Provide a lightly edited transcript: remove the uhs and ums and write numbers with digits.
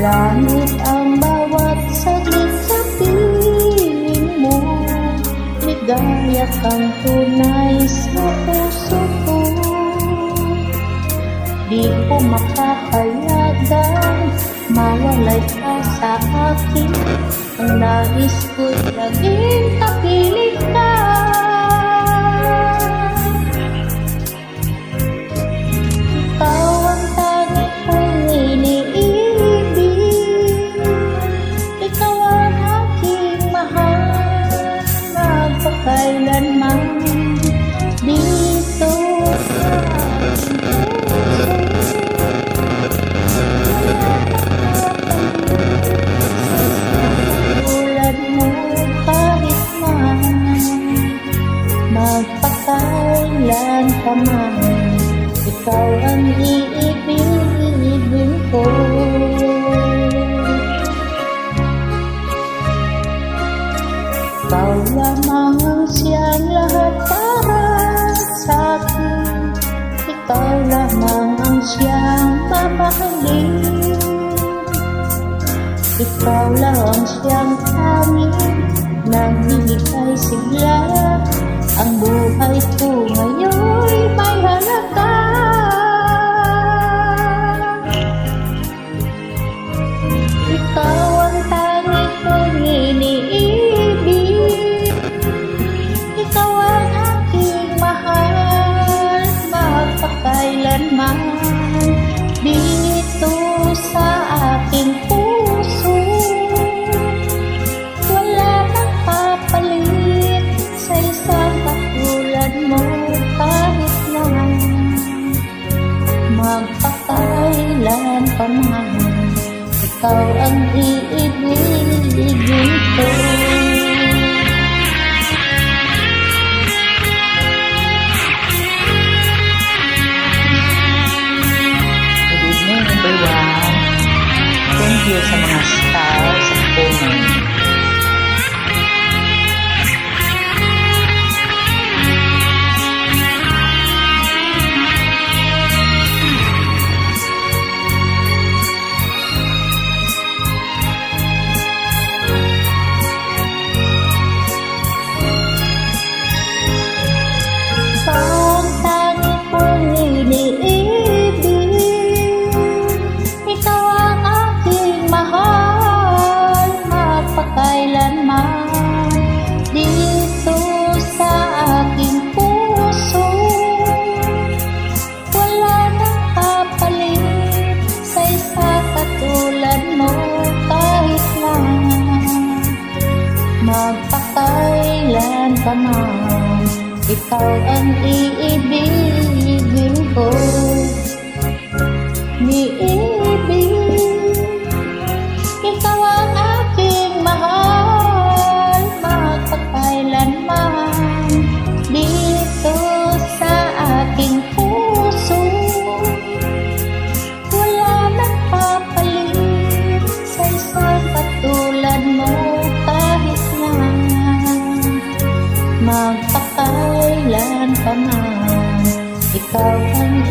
Langit ang bawat saglit sa piling mo, ligaya kang tunay sa puso ko. Di ko makapayagan mawalay ka sa akin. Ang nais ko'y laging kapiling ka. Ikaw ang tangi kong iniibig, ikaw ang aking mahal, magpakailanman dito sa aking magpakailan pa man, ikaw ang iibigin ko. Ikaw lamang ang siyang lahat para sa akin, ikaw lamang ang siyang mamahalin, ikaw lang ang siyang tanging nagbibigay sigla. Ang buhay ko ngayon'y may halaga. Ikaw ang tangi kong iniibig, ikaw ang aking mahal, magpakailanman dito sa aking puso. Wala nang papalit sa isang katulad mo, kahit na magpakailan pa man, ikaw ang iibigin ko. Good evening everyone. Thank you sa mga stars sa comment. Dito sa aking puso, wala nang kapalit sa isa katulad mo, kahit na magpakailan pa man, ikaw ang iibigin ko. Niibig, ikaw ang aking mahal, magpakailanman dito sa aking puso. Wala nang papalit sa isang katulad mo, kahit na magpakailan pa man, ikaw ang